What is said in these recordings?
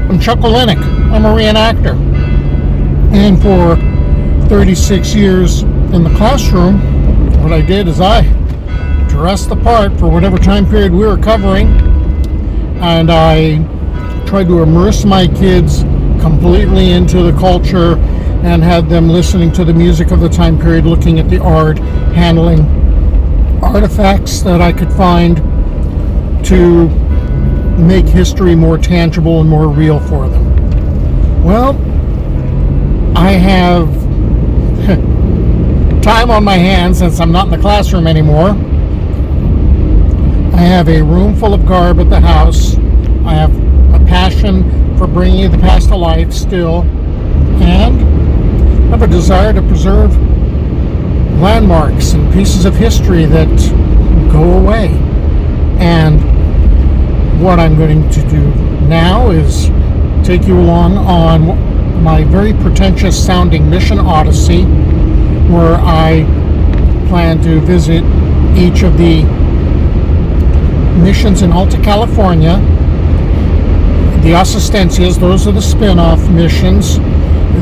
I'm Chuck Olenek. I'm a reenactor. And for 36 years in the classroom, what I did is I dressed the part for whatever time period we were covering, and I tried to immerse my kids completely into the culture and had them listening to the music of the time period, looking at the art, handling artifacts that I could find to make history more tangible and more real for them. Well, I have time on my hands since I'm not in the classroom anymore. I have a room full of garb at the house. I have a passion for bringing the past to life still, and I have a desire to preserve landmarks and pieces of history that go away. And what I'm going to do now is take you along on my very pretentious sounding mission Odyssey, where I plan to visit each of the missions in Alta California, the Asistencias, those are the spin-off missions,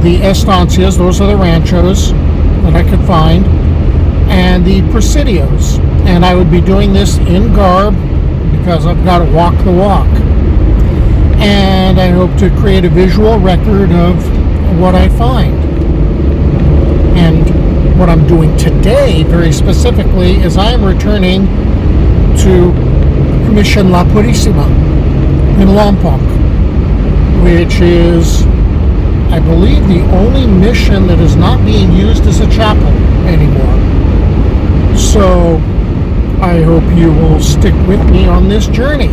the Estancias, those are the ranchos that I could find, and the Presidios. And I would be doing this in garb because I've got to walk the walk. And I hope to create a visual record of what I find. And what I'm doing today, very specifically, is I am returning to Mission La Purísima in Lompoc, which is, I believe, the only mission that is not being used as a chapel anymore. So I hope you will stick with me on this journey.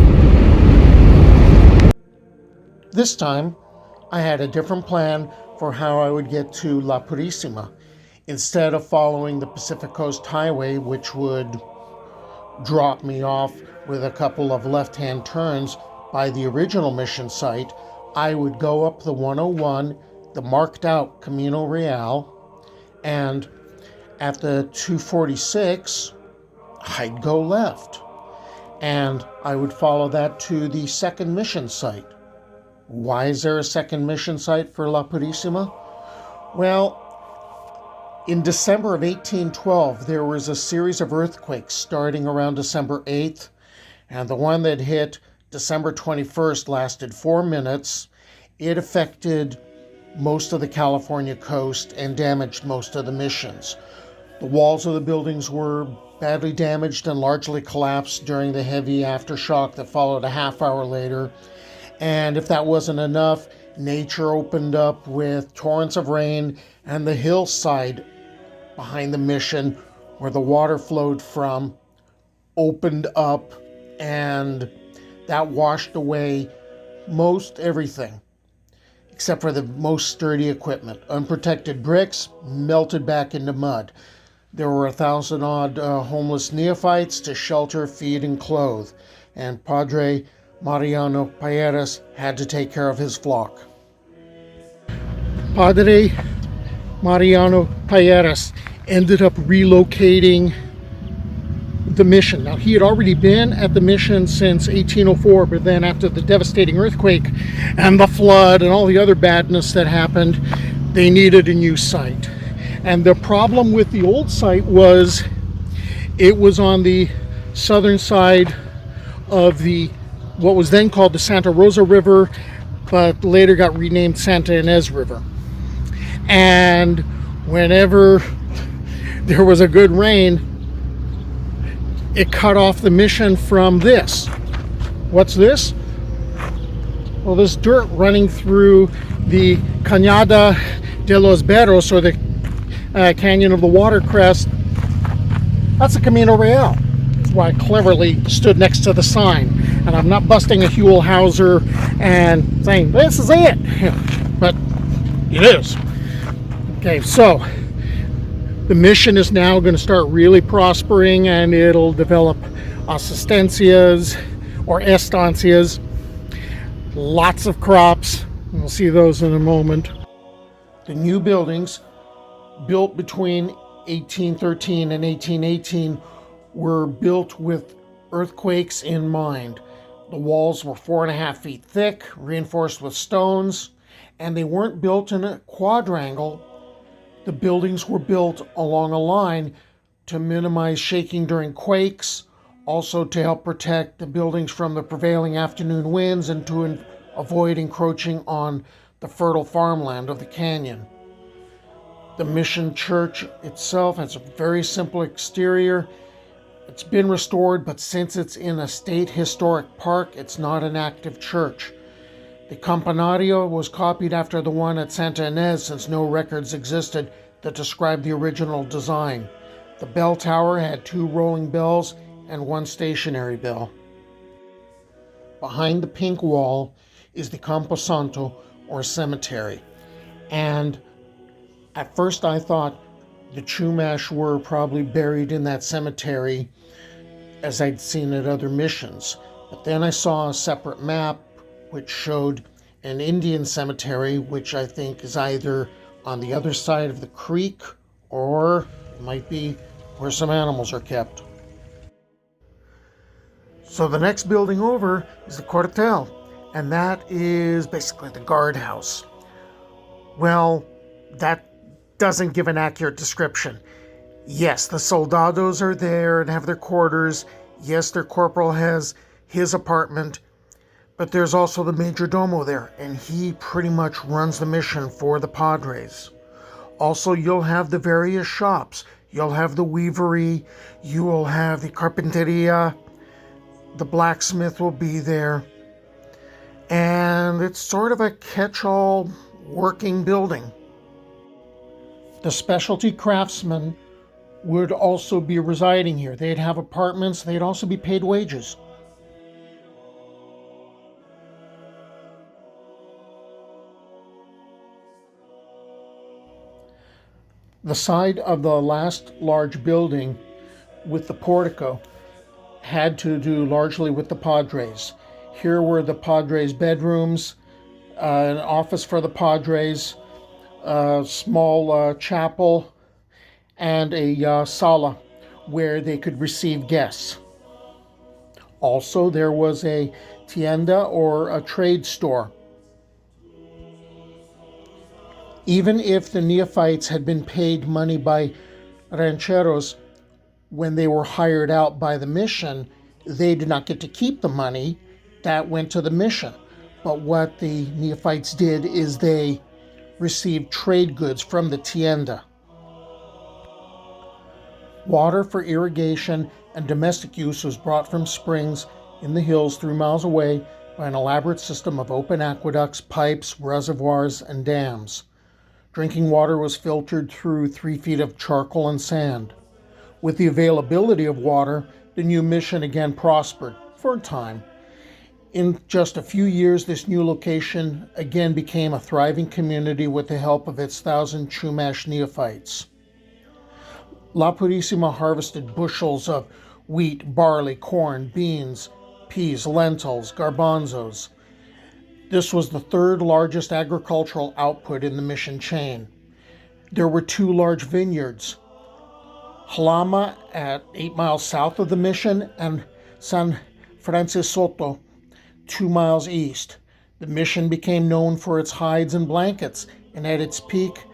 This time, I had a different plan for how I would get to La Purísima. Instead of following the Pacific Coast Highway, which would drop me off with a couple of left-hand turns by the original mission site, I would go up the 101, the marked out Camino Real, and at the 246, I'd go left. And I would follow that to the second mission site. Why is there a second mission site for La Purísima? Well, in December of 1812, there was a series of earthquakes starting around December 8th, and the one that hit December 21st lasted 4 minutes. It affected most of the California coast and damaged most of the missions. The walls of the buildings were badly damaged and largely collapsed during the heavy aftershock that followed a half hour later. And if that wasn't enough, nature opened up with torrents of rain, and the hillside behind the mission where the water flowed from opened up, and that washed away most everything except for the most sturdy equipment. Unprotected bricks melted back into mud. There were 1,000 odd homeless neophytes to shelter, feed, and clothe, and Padre Mariano Payeras had to take care of his flock. Padre Mariano Payeras ended up relocating the mission. Now, he had already been at the mission since 1804, but then after the devastating earthquake and the flood and all the other badness that happened, they needed a new site. And the problem with the old site was it was on the southern side of the what was then called the Santa Rosa River, but later got renamed Santa Ynez River. And whenever there was a good rain, it cut off the mission from this. What's this? Well, this dirt running through the Cañada de los Berros, or the Canyon of the Watercress. That's the Camino Real. That's why I cleverly stood next to the sign. And I'm not busting a Huell Hauser and saying, this is it. But it is. Okay, so the mission is now going to start really prospering, and it'll develop asistencias or estancias, lots of crops. We'll see those in a moment. The new buildings, built between 1813 and 1818, were built with earthquakes in mind. The walls were 4.5 feet thick, reinforced with stones, and they weren't built in a quadrangle. The buildings were built along a line to minimize shaking during quakes, also to help protect the buildings from the prevailing afternoon winds and to avoid encroaching on the fertile farmland of the canyon. The mission church itself has a very simple exterior. It's been restored, but since it's in a state historic park, it's not an active church. The campanario was copied after the one at Santa Ynez since no records existed that describe the original design. The bell tower had 2 rolling bells and 1 stationary bell. Behind the pink wall is the Camposanto, or cemetery. And at first I thought the Chumash were probably buried in that cemetery as I'd seen at other missions. But then I saw a separate map which showed an Indian cemetery, which I think is either on the other side of the creek or it might be where some animals are kept. So the next building over is the Cuartel, and that is basically the guardhouse. Well, that doesn't give an accurate description. Yes, the soldados are there and have their quarters. Yes, their corporal has his apartment, but there's also the major domo there, and he pretty much runs the mission for the Padres. Also, you'll have the various shops. You'll have the weavery, you will have the carpinteria, the blacksmith will be there, and it's sort of a catch-all working building. The specialty craftsmen would also be residing here. They'd have apartments, they'd also be paid wages. The side of the last large building with the portico had to do largely with the Padres. Here were the Padres' bedrooms, an office for the Padres, a small chapel, and a sala where they could receive guests. Also, there was a tienda, or a trade store. Even if the neophytes had been paid money by rancheros when they were hired out by the mission, they did not get to keep the money. That went to the mission. But what the neophytes did is they received trade goods from the tienda. Water for irrigation and domestic use was brought from springs in the hills 3 miles away by an elaborate system of open aqueducts, pipes, reservoirs, and dams. Drinking water was filtered through 3 feet of charcoal and sand. With the availability of water, the new mission again prospered for a time. In just a few years, this new location again became a thriving community with the help of its 1,000 Chumash neophytes. La Purísima harvested bushels of wheat, barley, corn, beans, peas, lentils, garbanzos. This was the 3rd largest agricultural output in the mission chain. There were 2 large vineyards, Jalama at 8 miles south of the mission and San Francis Soto 2 miles east. The mission became known for its hides and blankets, and at its peak,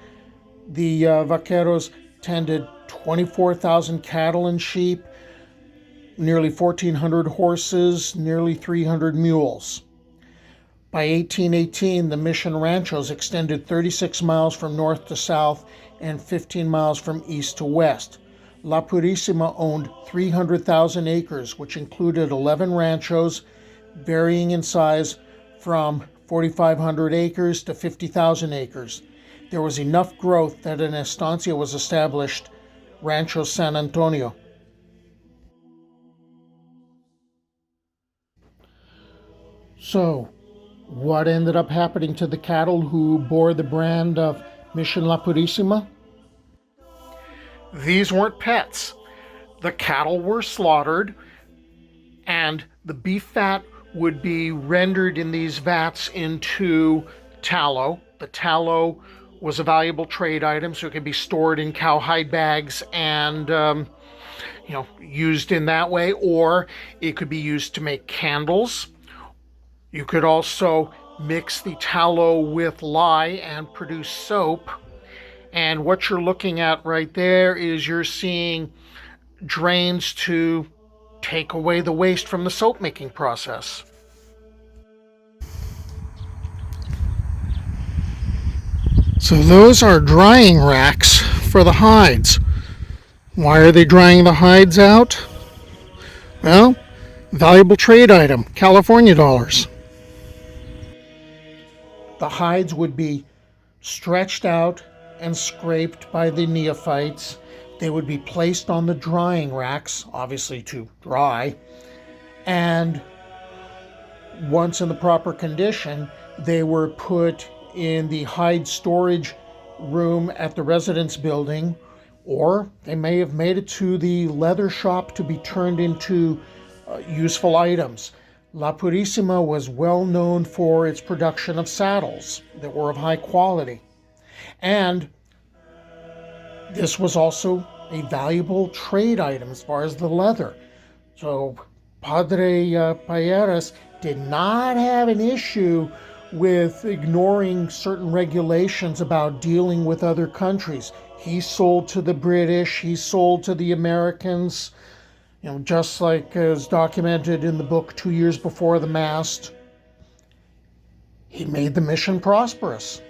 the vaqueros tended 24,000 cattle and sheep, nearly 1,400 horses, nearly 300 mules. By 1818, the mission ranchos extended 36 miles from north to south and 15 miles from east to west. La Purísima owned 300,000 acres, which included 11 ranchos, varying in size from 4,500 acres to 50,000 acres. There was enough growth that an estancia was established, Rancho San Antonio. So, what ended up happening to the cattle who bore the brand of Mission La Purísima? These weren't pets. The cattle were slaughtered, and the beef fat would be rendered in these vats into tallow. The tallow was a valuable trade item, so it could be stored in cowhide bags and used in that way, or it could be used to make candles, You could also mix the tallow with lye and produce soap. And what you're looking at right there is you're seeing drains to take away the waste from the soap making process. So those are drying racks for the hides. Why are they drying the hides out? Well, valuable trade item, California dollars. The hides would be stretched out and scraped by the neophytes. They would be placed on the drying racks, obviously to dry, and once in the proper condition, they were put in the hide storage room at the residence building, or they may have made it to the leather shop to be turned into useful items. La Purísima was well known for its production of saddles that were of high quality. And this was also a valuable trade item as far as the leather. So Padre Payeras did not have an issue with ignoring certain regulations about dealing with other countries. He sold to the British, he sold to the Americans, just like as documented in the book 2 years before the mast. He made the mission prosperous.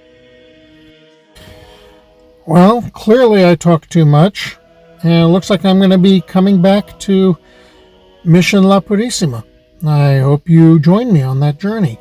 Well, clearly I talked too much, and it looks like I'm going to be coming back to Mission La Purísima. I hope you join me on that journey.